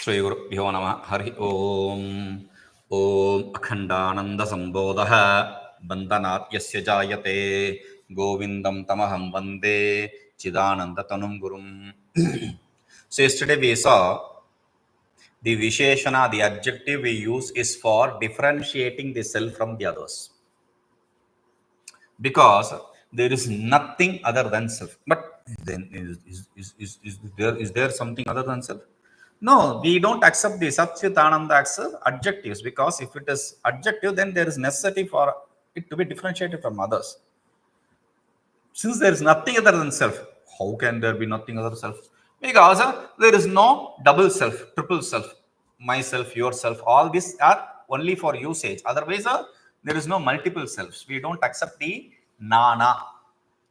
श्रीगुरुभ्यो नमः हरि ओम ओम अखंडानंद संबोधः बंधनात् यस्य जायते गोविंदं तमहं वंदे चिदानंदतनुं गुरुम्. So yesterday we saw the visheshana, the adjective we use is for differentiating the self from the others, because there is nothing other than self. But then is there something other than self? No, we don't accept the satchitananda adjectives, because if it is adjective, then there is necessity for it to be differentiated from others. Since there is nothing other than self, how can there be nothing other than self? Because there is no double self, triple self, myself, yourself. All these are only for usage. Otherwise, there is no multiple selves. We don't accept the nana.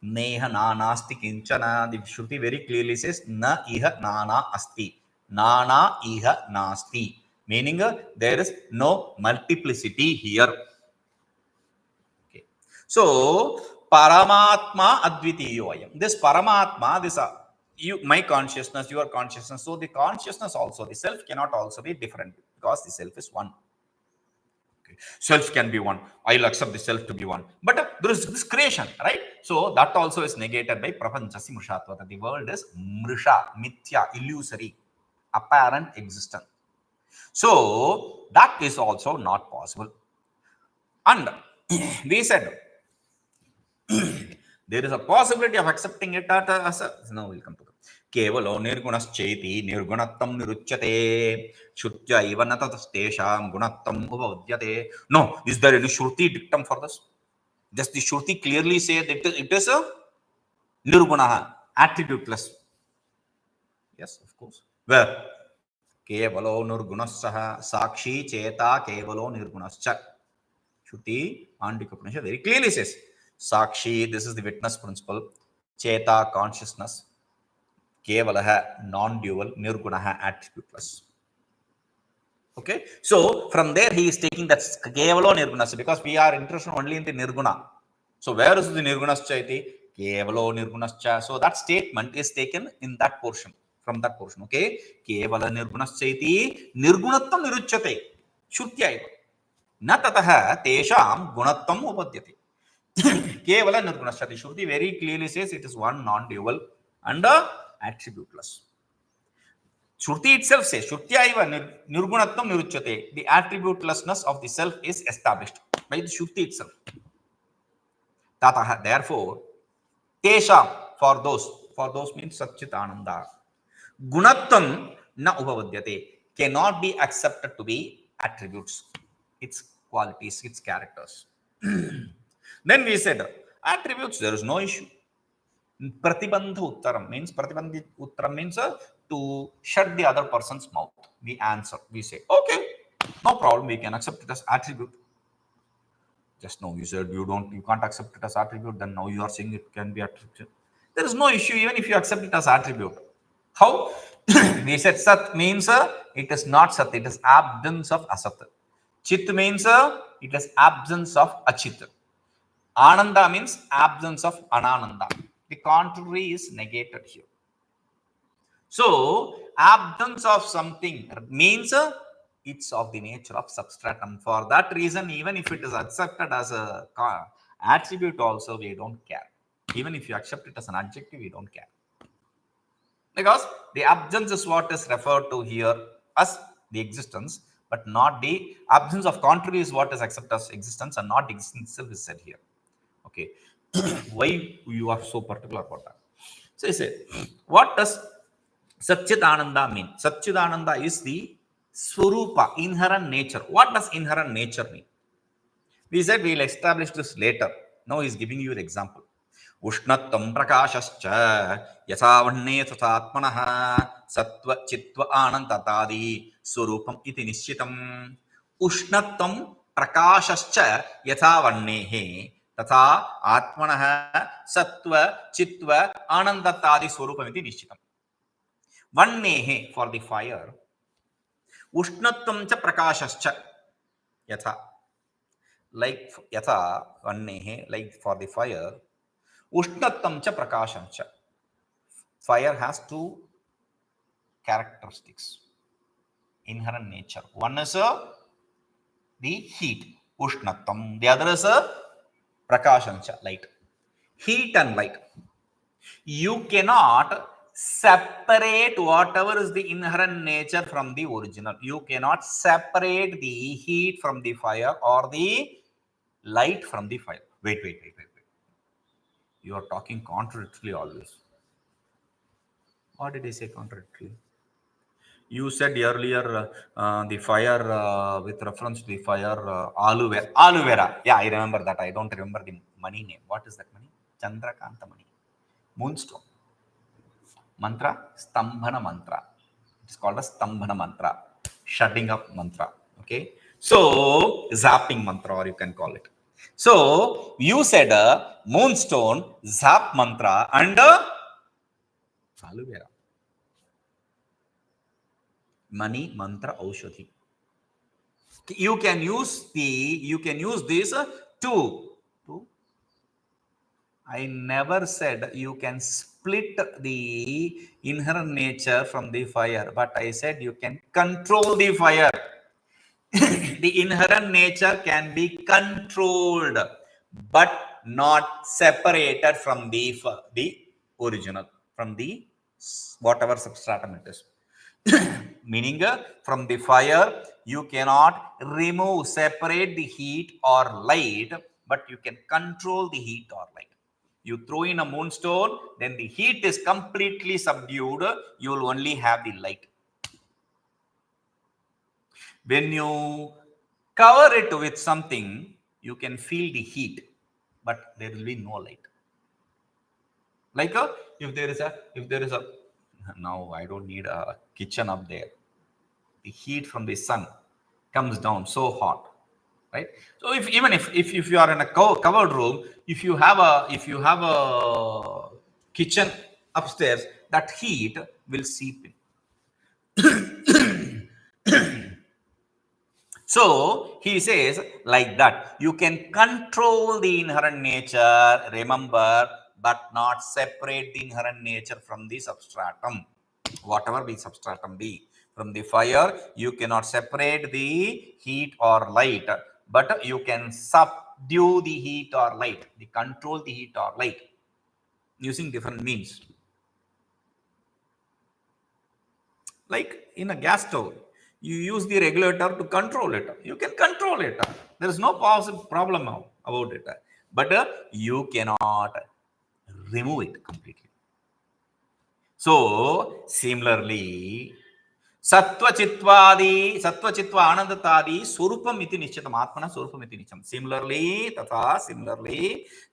Neha nanasti kinchana. The Shruti very clearly says na iha nana asti. Nana iha nasti. Meaning there is no multiplicity here. Okay. So paramatma advitiyoyam. This paramatma, this you, my consciousness, your consciousness. So the consciousness also, the self cannot also be different, because the self is one. Okay. Self can be one. I'll accept the self to be one. But there is this creation, right? So that also is negated by prapañcasyāpavādena. The world is mrisha, mithya, illusory, apparent existence. So that is also not possible. And we said there is a possibility of accepting it as a. Now we'll come to kevalo nirguṇaśceti nirguṇatvaṃ nirucyate śrutyaiva tatasteṣāṃ guṇatvamupapadyate. No, is there any shruti dictum for this? Does the shruti clearly say that it is a nirguṇah, attributeless? Yes, of course. Where? Kevalo nirguṇaścah sakshi cheta kevalo nirguṇaśca. Shruti Andika Upanishad very clearly says sakshi, this is the witness principle, cheta, consciousness, kevalaha, non-dual, nirgunaha, attributeless. Okay, so from there he is taking that kevalo nirgunasya, because we are interested only in the nirguna. So where is the nirguṇaśceti? Kevalo nirguṇaśca. So that statement is taken in that portion, from that portion. Okay, kevala nirguṇaśceti nirguṇatvaṃ nirucyate śrutyaiva na tatasteṣāṃ guṇatvamupapadyate. Kevala nirguṇaśceti. Shruti very clearly says it is one, non-dual and attributeless. Shruti itself says śrutyaiva nirguṇatvaṃ nirucyate. The attributelessness of the self is established by the Shruti itself. Tataḥ, therefore, teṣāṃ, for those means satchitananda. Guṇatvaṃ na upapadyate, cannot be accepted to be attributes, its qualities, its characters. Then we said attributes, there is no issue. Pratibandha uttaram means to shut the other person's mouth. We answer, we say, okay, no problem, we can accept it as attribute. Just now you said you can't accept it as attribute, then now you are saying it can be attribute. There is no issue even if you accept it as attribute. How? We said sat means it is not sat, it is absence of asat. Chit means it is absence of achit. Ananda means absence of anananda. The contrary is negated here. So absence of something means it's of the nature of substratum. For that reason, even if it is accepted as a attribute also, we don't care. Even if you accept it as an adjective, we don't care. Because the absence is what is referred to here as the existence, but not the absence of contrary is what is accepted as existence, and not existence itself is said here. Okay. Why you are so particular about that? So I say, what does Satchitananda mean? Satchitananda is the svarūpa, inherent nature. What does inherent nature mean? We said we will establish this later. Now he is giving you an example. uṣṇatvaṃ prakāśaśca yathā vahnestathātmanaḥ sattvacittvānandatādi svarūpamiti niścitam. uṣṇatvaṃ prakāśaśca yathā vahnestathātmanaḥ तथा आत्मनः सत्व चित्व आनंदतादि स्वरूपमिति निश्चितम्. वह्नेः for the fire, उष्णत्वं च प्रकाशश्च यथा, like यथा वह्नेः, like for the fire, उष्णत्वं च प्रकाशश्च. Fire has two characteristics. inherent nature. One is the heat, uṣṇatvaṃ. The other is prakāśaśca, light. Heat and light. You cannot separate whatever is the inherent nature from the original. You cannot separate the heat from the fire or the light from the fire. Wait. You are talking contradictorily always. What did I say contradictorily? You said earlier the fire with reference to the fire aloe vera. Aloe vera. Yeah, I remember that. I don't remember the money name. What is that money? Chandrakanta money. Moonstone. Mantra, stambhana mantra. It's called a stambhana mantra. Shutting up mantra. Okay. So, zapping mantra, or you can call it. So, you said moonstone, zap mantra, and aloe vera. Mani mantra aushadhi. You can use this to. I never said you can split the inherent nature from the fire, but I said you can control the fire. The inherent nature can be controlled, but not separated from the original, from the whatever substratum it is. Meaning from the fire, you cannot separate the heat or light, but you can control the heat or light. You throw in a moonstone, then the heat is completely subdued. You will only have the light. When you cover it with something, you can feel the heat, but there will be no light. Like if there is a now I don't need a kitchen up there. The heat from the sun comes down so hot, right? So if you are in a covered room, if you have a kitchen upstairs, that heat will seep in. So he says like that. You can control the inherent nature, remember, but not separate the inherent nature from the substratum, whatever the substratum be. From the fire, you cannot separate the heat or light, but you can subdue the heat or light, control the heat or light using different means. Like in a gas stove, you use the regulator to control it. You can control it. There is no problem about it. But you cannot remove it completely. So, similarly, sattvacittvānandatādi svarūpamiti niścitam atmana svarūpamiti nityam. Similarly, the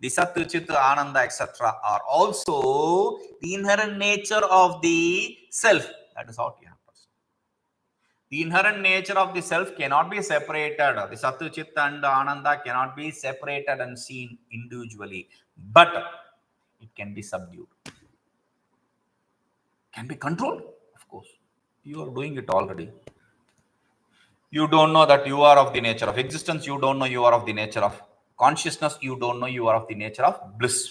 sattva, chitta, ananda, etc. are also the inherent nature of the self. That is how you have. The inherent nature of the self cannot be separated. The sattva, chitta, and ananda cannot be separated and seen individually, but it can be subdued. Can be controlled, of course. You are doing it already. You don't know that you are of the nature of existence. You don't know you are of the nature of consciousness. You don't know you are of the nature of bliss.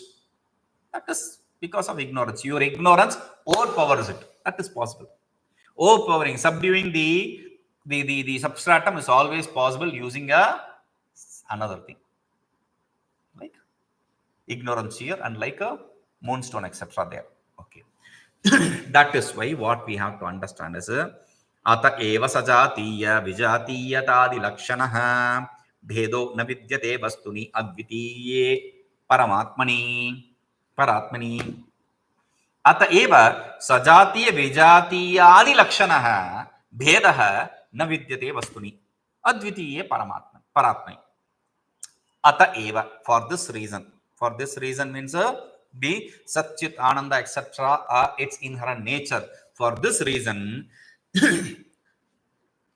That is because of ignorance. Your ignorance overpowers it. That is possible. Overpowering, subduing the substratum is always possible using another thing, like ignorance here and like a moonstone, etc. there. Okay. That is why what we have to understand is aherguṇavivartasya sajātīyavijātīyādilakṣaṇaḥ bhedo na vidyate vastunyadvitīye parātmani aherguṇavivartasya sajātīyavijātīyādilakṣaṇaḥ bhedah na vidyate vastunyadvitīye parātmani. Aherguṇavivartasya, for this reason means the Satchit, Ananda, etc. Its inherent nature. For this reason,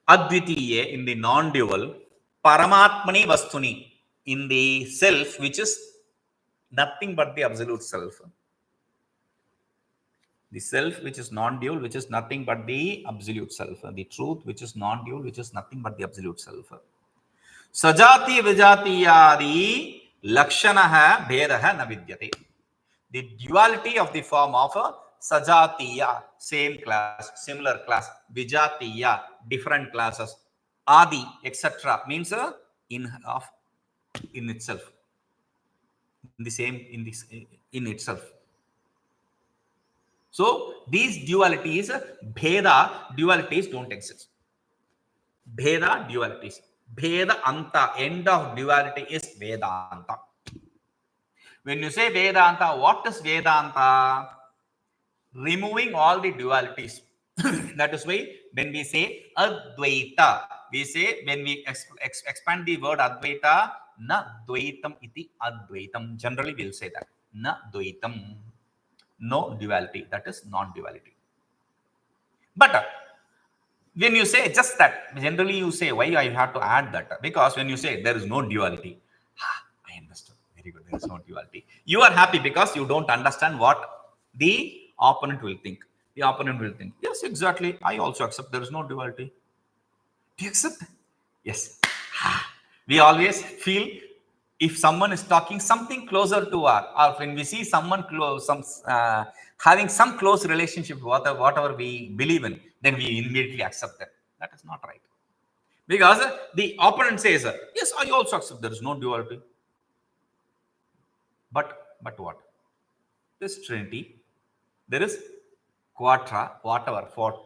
Advitiye in the non-dual, Paramatmani Vastuni in the self, which is nothing but the absolute self. The self, which is non-dual, which is nothing but the absolute self. The truth, which is non-dual, which is nothing but the absolute self. Sajātīyavijātīyādilakṣaṇaḥ bhedah na vidyate. The duality of the form of Sajātīya, same class, similar class. Vijātīya, different classes. Adi, etc. means in itself. In the same, in itself. So these dualities, bheda dualities don't exist. Bheda dualities. Bheda anta, end of duality is Vedanta. When you say Vedanta, what is Vedanta? Removing all the dualities. That is why when we say Advaita, we say, when we expand the word Advaita, na dvaitam iti Advaitam. Generally, we will say that. Na dvaitam. No duality. That is non-duality. But when you say just that, generally you say, why I have to add that? Because when you say there is no duality, I understood. Very good. There is no duality. You are happy because you don't understand what the opponent will think. The opponent will think, yes, exactly. I also accept there is no duality. Do you accept? Yes. We always feel if someone is talking something closer to us, or when we see someone close, having some close relationship, whatever we believe in, then we immediately accept that. That is not right. Because the opponent says, yes, I also accept there is no duality. But what? This Trinity, there is quatra, whatever, for.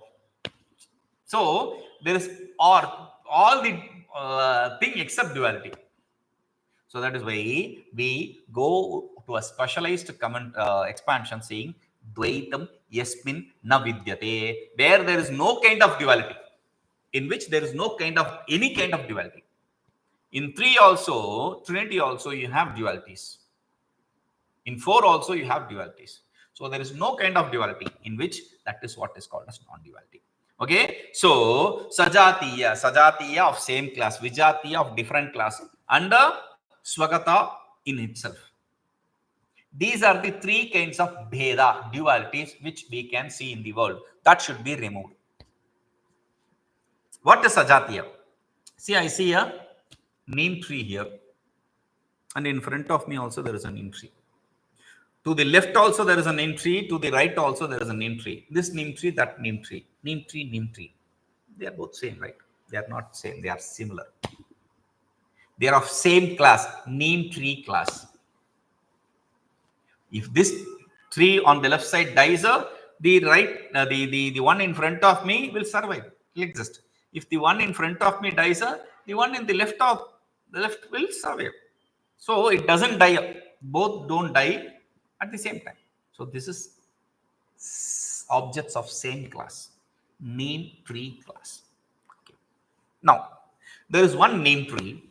So there is all the thing except duality. So that is why we go to a specialized expansion saying Dvaitam yasmin na vidyate, where there is no kind of duality, in which there is no kind of any kind of duality. In 3 also, Trinity also, you have dualities. In 4 also, you have dualities. So there is no kind of duality, in which that is what is called as non-duality. Okay, so sajātīya of same class, vijātīya of different class, and swagata in itself. These are the 3 kinds of bheda, dualities, which we can see in the world. That should be removed. What is sajātīya? See, I see a neem tree here, and in front of me also there is a neem tree. To the left also there is a neem tree. To the right also there is a neem tree. This neem tree, that neem tree. Neem tree, neem tree. They are both same, right? They are not same. They are similar. They are of same class, neem tree class. If this tree on the left side dies, the right, the one in front of me will survive, will exist. If the one in front of me dies, the one in the left will survive. So it doesn't die. Both don't die at the same time. So this is objects of same class, neem tree class. Okay. Now, there is one neem tree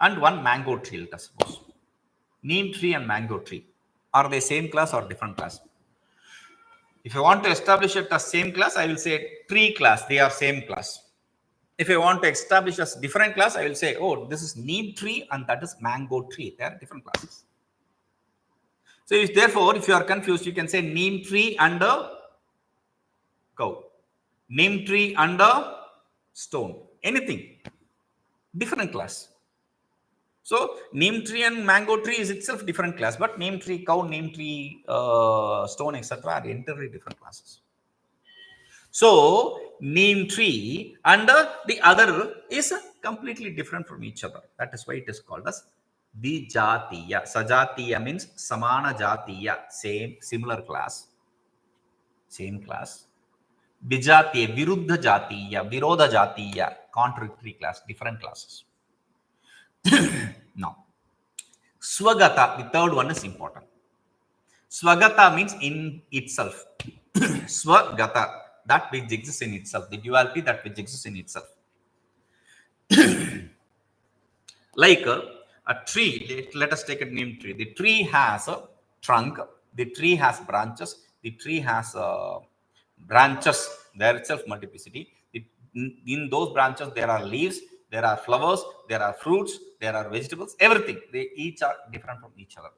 and one mango tree, let us suppose. Neem tree and mango tree. Are they same class or different class? If I want to establish it as same class, I will say tree class. They are same class. If I want to establish as different class, I will say, oh, this is neem tree and that is mango tree. They are different classes. So therefore, if you are confused, you can say neem tree and a cow, neem tree and a stone, anything, different class. So neem tree and mango tree is itself different class, but neem tree, cow, neem tree, stone, etc. are entirely different classes. So neem tree and the other is completely different from each other. That is why it is called as vidyate. Sajātīya means samana jātīya, same, similar class, same class. Vidyate, viruddha jātīya, virodha jātīya, contradictory class, different classes. Now, swagata, the third one is important. Swagata means in itself. Swagata, that which exists in itself, the duality that which exists in itself. Like a tree, let us take a neem tree. The tree has a trunk, the tree has branches, the tree has branches, there itself multiplicity. In those branches, there are leaves, there are flowers, there are fruits, there are vegetables, everything. They each are different from each other.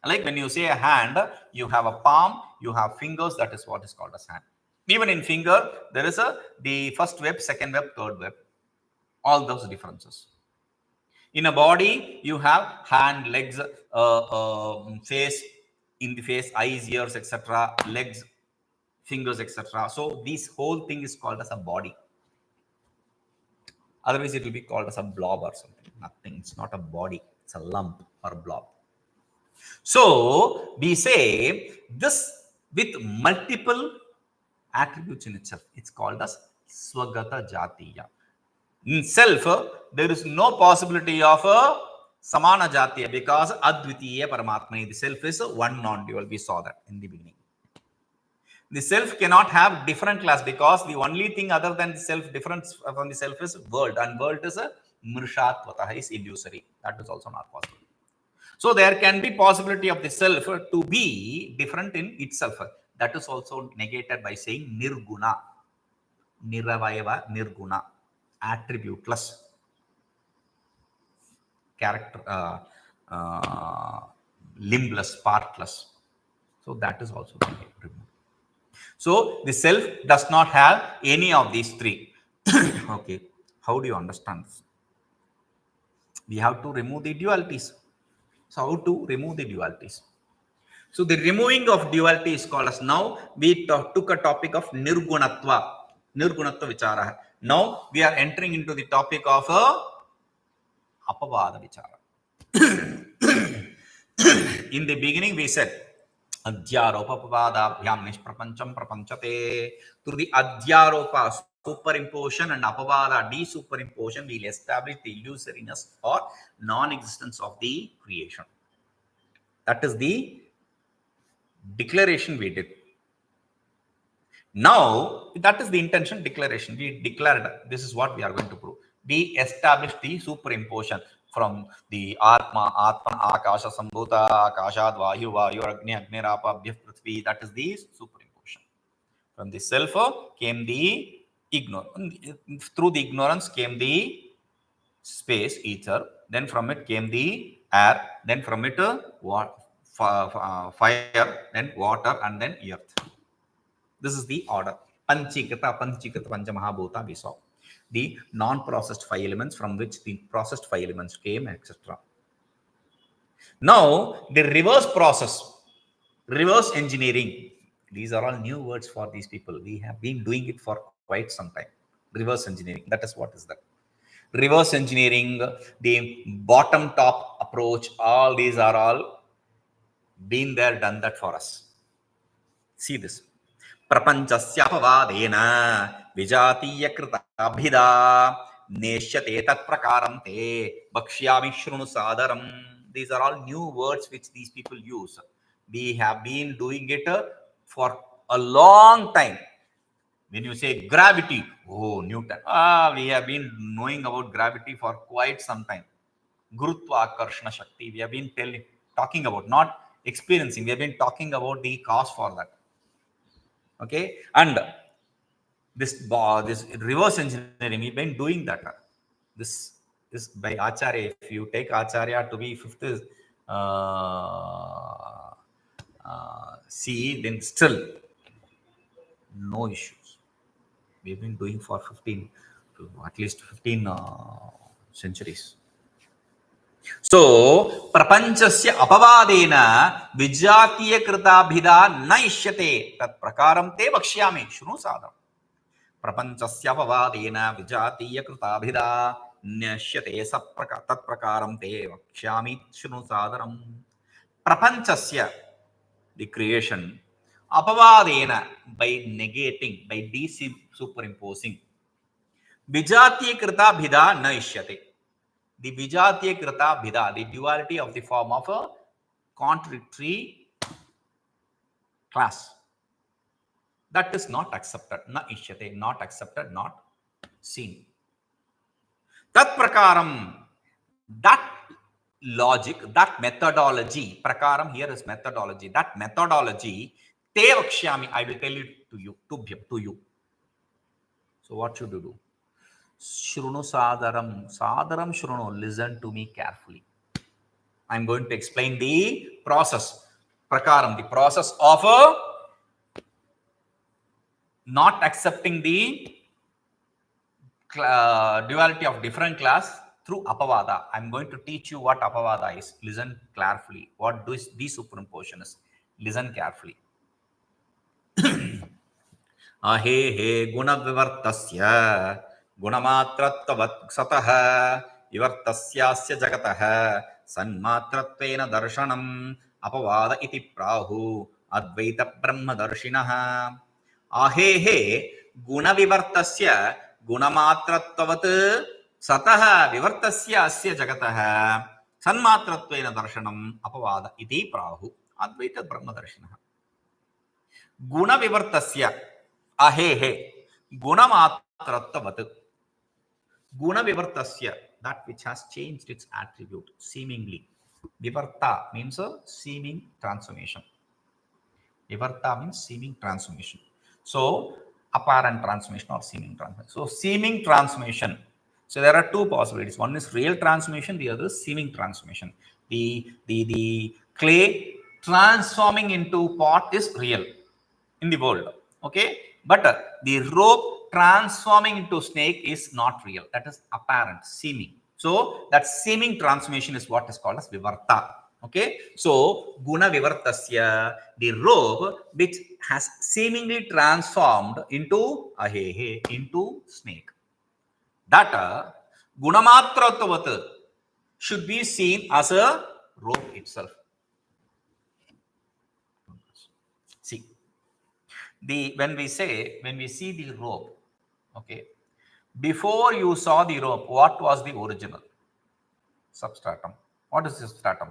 Like when you say a hand, you have a palm, you have fingers, that is what is called as hand. Even in finger, there is the first web, second web, third web, all those differences. In a body, you have hand, legs, face, in the face, eyes, ears, etc., legs, fingers, etc. So this whole thing is called as a body. Otherwise, it will be called as a blob or something. Nothing. It's not a body. It's a lump or a blob. So we say this with multiple attributes in itself. It's called as swagata jatiya. In self, there is no possibility of a samana jatiya because advitiye parātmani. The self is one non-dual. We saw that in the beginning. The self cannot have different class because the only thing other than the self different from the self is world, and world is a mriṣātvatāh, is illusory. That is also not possible. So there can be possibility of the self to be different in itself. That is also negated by saying nirguṇa, niravayava, nirguṇa, attributeless, character, limbless, partless. So that is also removed. So the self does not have any of these three. Okay, how do you understand this? We have to remove the dualities. So how to remove the dualities? So the removing of duality is called as, now we took a topic of nirguṇatva, vichara. Now we are entering into the topic of apavāda vichara. In the beginning we said adhyaropapavādābhyam nishprapañcam prapañcate. Through the adhyaropa, superimposition, and apavāda, desuperimposition, we will establish the illusoriness or non-existence of the creation. That is the declaration we did. Now, that is the intention declaration. We declared this is what we are going to prove. We established the superimposition from the atma, akasha sambhuta, akashad vayu, vayu, agni, agnirapa, prithvi. That is the superimposition. From the self came the ignorance. Through the ignorance came the space, ether. Then from it came the air. Then from it fire, then water, and then earth. This is the order. Panchikata, Panchamahabhuta, we saw. The non-processed 5 elements from which the processed 5 elements came, etc. Now, the reverse process, reverse engineering. These are all new words for these people. We have been doing it for quite some time. Reverse engineering, that is what is that. Reverse engineering, the bottom-top approach, all these are all been there, done that for us. See this. prapañcasyāpavādena vijātīyakṛtā bhidā neṣyate tatprakāraṃ te vakṣyāmi sādaram. These are all new words which these people use. We have been doing it for a long time. When you say gravity, oh, Newton. We have been knowing about gravity for quite some time. Guṇatvamupapadyate. We have been talking about, not experiencing. We have been talking about the cause for that. Okay, and this reverse engineering, we've been doing that. This is by Acharya. If you take Acharya to be 5th CE, then still no issues. We've been doing for at least 15 centuries. So, prapañcasyāpavādena vijātīyakṛtā bhidā neṣyate tatprakāraṃ te vakṣyāmi sādaram. prapañcasyāpavādena vijātīyakṛtā bhidā neṣyate tatprakāraṃ te vakṣyāmi sādaram. Prapañcasya, the creation, apavādena, by negating, by superimposing, vijātīyakṛtā bhidā neṣyate. The vidyate bhidā, the duality of the form of a contradictory class. That is not accepted. Niściate, not accepted, not seen. Tatprakāraṃ, that logic, that methodology, prakāraṃ here is methodology, that methodology, te vakṣyāmi, I will tell it to you, to you. So what should you do? Sādaram, listen to me carefully. I am going to explain the process, prakāraṃ, the process of not accepting the duality of different class through apavāda. I am going to teach you what apavāda is. Listen carefully. What this superimposition is. Listen carefully. aherguṇavivartasya guṇamātratvavat sataḥ vivartasyāsya jagataḥ sanmātratvena darshanam apavāda iti prahu advaita brahmadarshinaḥ. ahehe guṇavivartasya guṇamātratvavat sataḥ vivartasyāsya jagataḥ sanmātratvena darshanam apavāda iti prahu advaita brahmadarshinaḥ. guṇavivartasya ahehe guṇamātratvavat. guṇavivartasya, that which has changed its attribute seemingly. Vivarta means a seeming transformation. Vivarta means seeming transformation. So apparent transformation or seeming transformation. So seeming transformation. So there are two possibilities. One is real transformation, the other is seeming transformation. The clay transforming into pot is real in the world. Okay, but the rope transforming into snake is not real. That is apparent, seeming. So that seeming transformation is what is called as vivarta. Okay, so guṇavivartasya, the rope which has seemingly transformed into ahehe, into snake. That guṇamātratvavat should be seen as a rope itself. See, when we see the rope, okay, before you saw the rope, what was the original? Substratum. What is the substratum?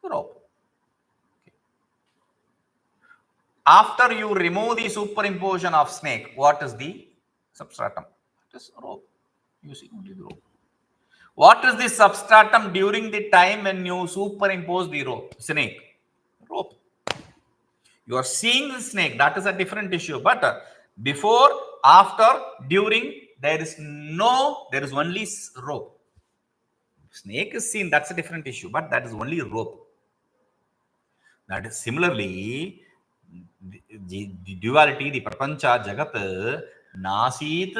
The rope. Okay. After you remove the superimposition of snake, what is the substratum? It is rope. You see only the rope. What is the substratum during the time when you superimpose the rope? Snake. Rope. You are seeing the snake, that is a different issue. But before, after, during, there is only rope. Snake is seen, that's a different issue, but that is only rope. That is similarly, the duality, the prapañca, jagat, nasit,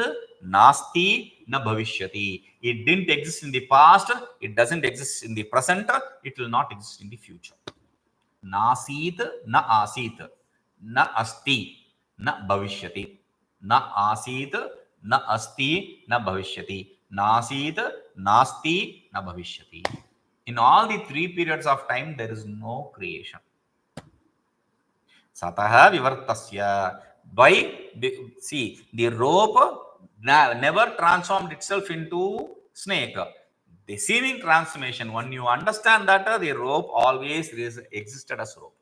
nasti, na bhavishyati. It didn't exist in the past, it doesn't exist in the present, it will not exist in the future. नासीत न आसीत न अस्ति न भविष्यति न आसीत न अस्ति न भविष्यति नासीत नास्ति न भविष्यति. In all the three periods of time, there is no creation. sataḥ vivartasya. See, the rope never transformed itself into snake. The seeming transformation, when you understand that the rope always existed as rope.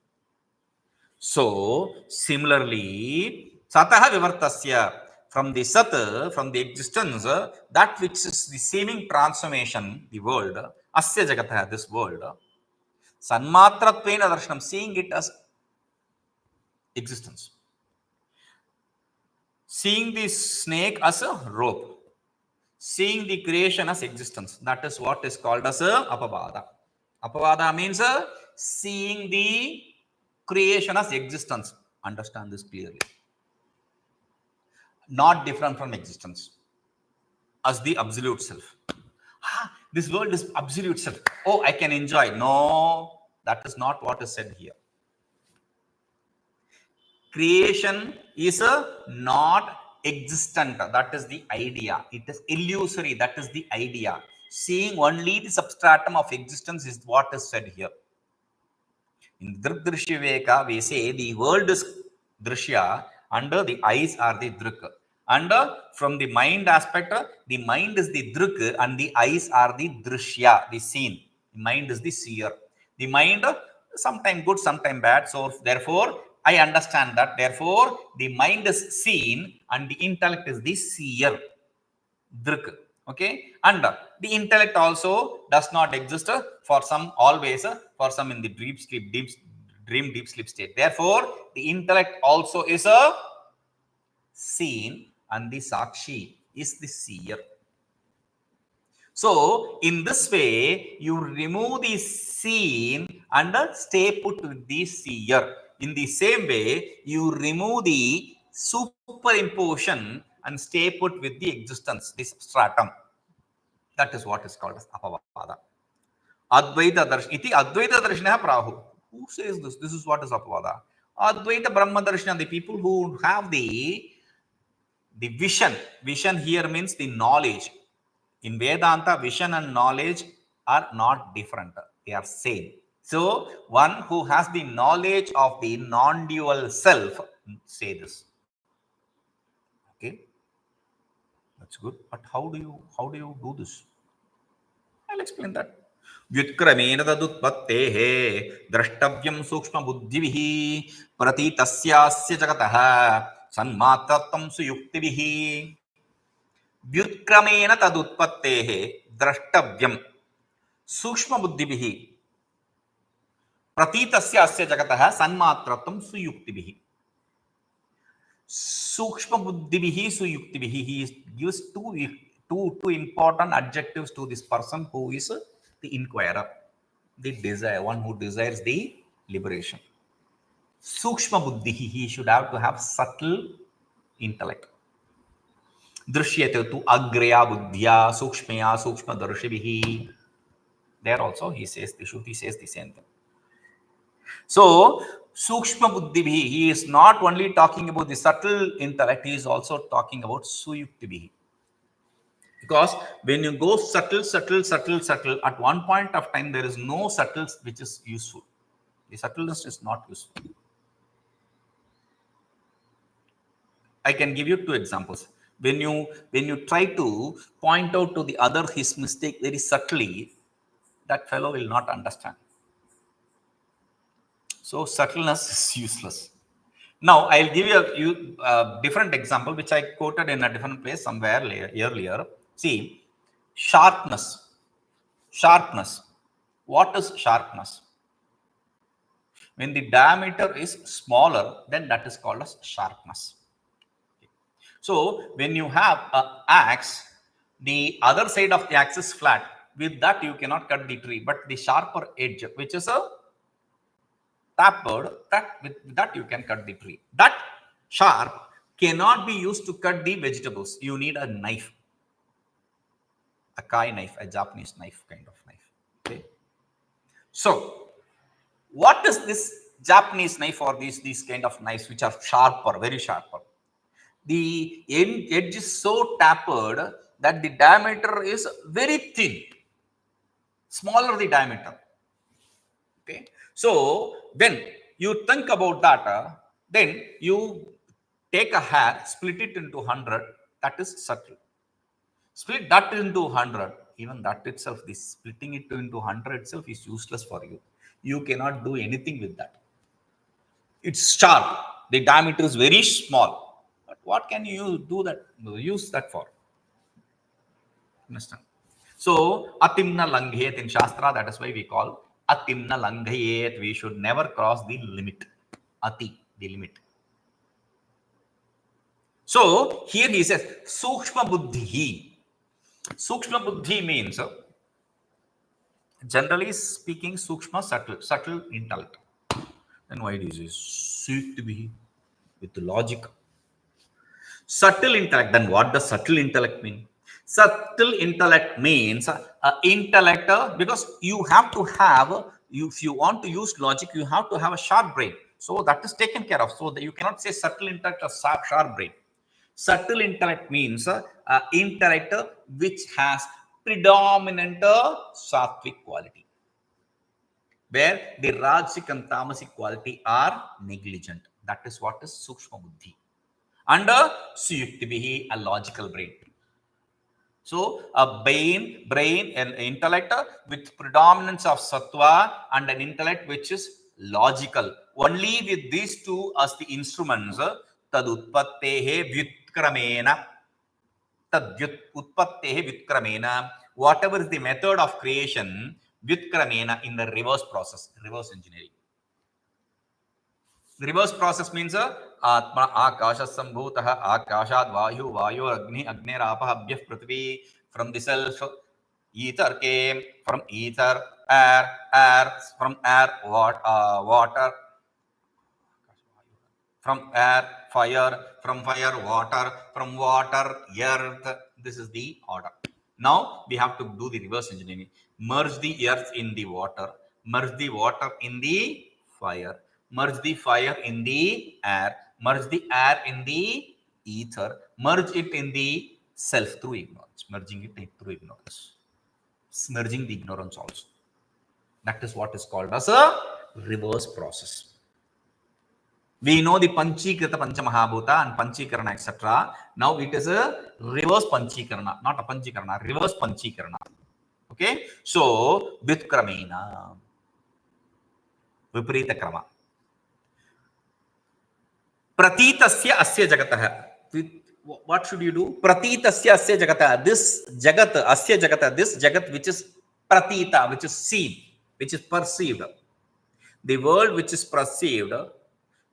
So similarly, sataḥ vivartasya, from the sat, from the existence, that which is the seeming transformation, the world, asya jagataḥ, this world, sanmātratvena darshanam, seeing it as existence, seeing the snake as a rope, seeing the creation as existence, that is what is called as a apavāda. Apavāda means seeing the creation as existence. Understand this clearly. Not different from existence, as the absolute self. This world is absolute self. Oh, I can enjoy. No, that is not what is said here. Creation is not existent. That is the idea. It is illusory. That is the idea. Seeing only the substratum of existence is what is said here. In drishya viveka, we say the world is drishya and the eyes are the drik. And from the mind aspect, the mind is the drik and the eyes are the drishya, the seen. The mind is the seer. The mind, sometimes good, sometimes bad. So therefore, I understand that. Therefore, the mind is seen and the intellect is the seer, drik. Okay, and the intellect also does not exist for some always, for some in the deep sleep state. Therefore, the intellect also is a seen and the sakshi is the seer. So in this way, you remove the seen and stay put with the seer. In the same way, you remove the superimposition and stay put with the existence, this stratum. That is what is called as apavāda. Advaita darshan. Iti Advaita darshana prahu. Who says this? This is what is apavāda. Advaita Brahma darshana, the people who have the The vision here means the knowledge. In Vedanta, vision and knowledge are not different. They are same. So, one who has the knowledge of the non-dual self, say this. Okay, that's good. But how do you do this? I'll explain that. व्युत्क्रमेण तदुत्पत्तेः द्रष्टव्यं सूक्ष्मबुद्धिभिः प्रतीतस्यास्य जगतः सन्मात्रत्वं सुयुक्तिभिः व्युत्क्रमेण तदुत्पत्तेः द्रष्टव्यं सूक्ष्मबुद्धिभिः प्रतीतस्यास्य जगतः सन्मात्रत्वं सुयुक्तिभिः सूक्ष्मबुद्धिभिः सुयुक्तिभिः. He gives two important adjectives to this person who is the inquirer, the desire, one who desires the liberation. Sukshma buddhi, he should have to have subtle intellect. Drishyate tu agraya buddhya sukshmaya sukshma darshibihi. There also he says, the Shruti says the same thing. So, sukshma buddhi, he is not only talking about the subtle intellect, he is also talking about suyuktibihi. Because when you go subtle, at one point of time, there is no subtle which is useful. The subtleness is not useful. I can give you two examples. When you try to point out to the other his mistake very subtly, that fellow will not understand. So subtleness is useless. Now, I'll give you a different example, which I quoted in a different place somewhere earlier. See, sharpness. Sharpness. What is sharpness? When the diameter is smaller, then that is called as sharpness. So, when you have an axe, the other side of the axe is flat. With that, you cannot cut the tree. But the sharper edge, which is a tapered, with that you can cut the tree. That sharp cannot be used to cut the vegetables. You need a knife. A kai knife, a Japanese knife kind of knife. Okay. So, what is this Japanese knife or these kind of knives which are sharper, very sharper? The edge is so tapered that the diameter is very thin, smaller the diameter. Okay. So, when you think about that, then you take a hair, split it into 100, that is subtle. Split that into 100, even that itself, this splitting it into 100 itself is useless for you. You cannot do anything with that. It's sharp. The diameter is very small. But what can you use that for? Understand? So, atimna langhayet in Shastra, that is why we call atimna langhayet. We should never cross the limit. Ati, the limit. So, here he says, Sukshma buddhi. Sukshma buddhi means, generally speaking, Sukshma, subtle intellect. Then why do you say Suyuktibihi with logic? Subtle intellect. Then what does subtle intellect mean? Subtle intellect means intellect, because you have to have, if you want to use logic, you have to have a sharp brain. So that is taken care of. So that you cannot say subtle intellect or sharp brain. Subtle intellect means intellect which has predominant sattvic quality, where the rajasic and tamasic quality are negligent. That is what is sukshma buddhi. Under suyuktibihi, a logical brain. So, a brain and intellect with predominance of sattva and an intellect which is logical. Only with these two as the instruments, tadutpattehe vyutkramena. Tadutpattehe vyutkramena. Whatever is the method of creation, vyutkramena in the reverse process, reverse engineering. The reverse process means atma akashasambhutah akashad vayu vayu agni agnerapah abhyah prithvi. From the self, ether came, from ether air, from air water, from air fire, from fire water, from water earth. This is the order. Now we have to do the reverse engineering. Merge the earth in the water, merge the water in the fire, merge the fire in the air, merge the air in the ether, merge it in the self through ignorance, merging it through ignorance, merging the ignorance also. That is what is called as a reverse process. We know the panchikrita panchamahabhuta and panchikarana, etc. Now it is a reverse panchikarana, not a panchikarana, reverse panchikarana. Okay, so with kramena, viparita krama. Pratitasya asya jagatah. What should you do? Pratitasya asya jagatah. This jagat, asya jagatah, this jagat which is pratita, which is seen, which is perceived. The world which is perceived,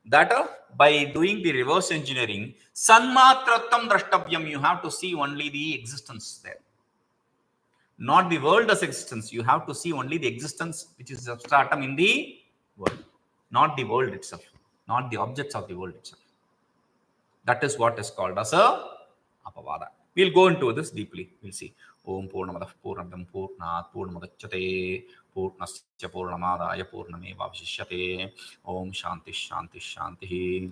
that by doing the reverse engineering, sanmātratvam drashtavyam, you have to see only the existence there. Not the world as existence. You have to see only the existence which is substratum in the world, not the world itself, not the objects of the world itself. That is what is called as a apavada. We'll go into this deeply. We'll see. Om Purnamadah Purnamidam Purnat Purnamudachyate Purnasya Purnamadaya Purnameva Vashishyate. Om Shanti Shanti Shanti.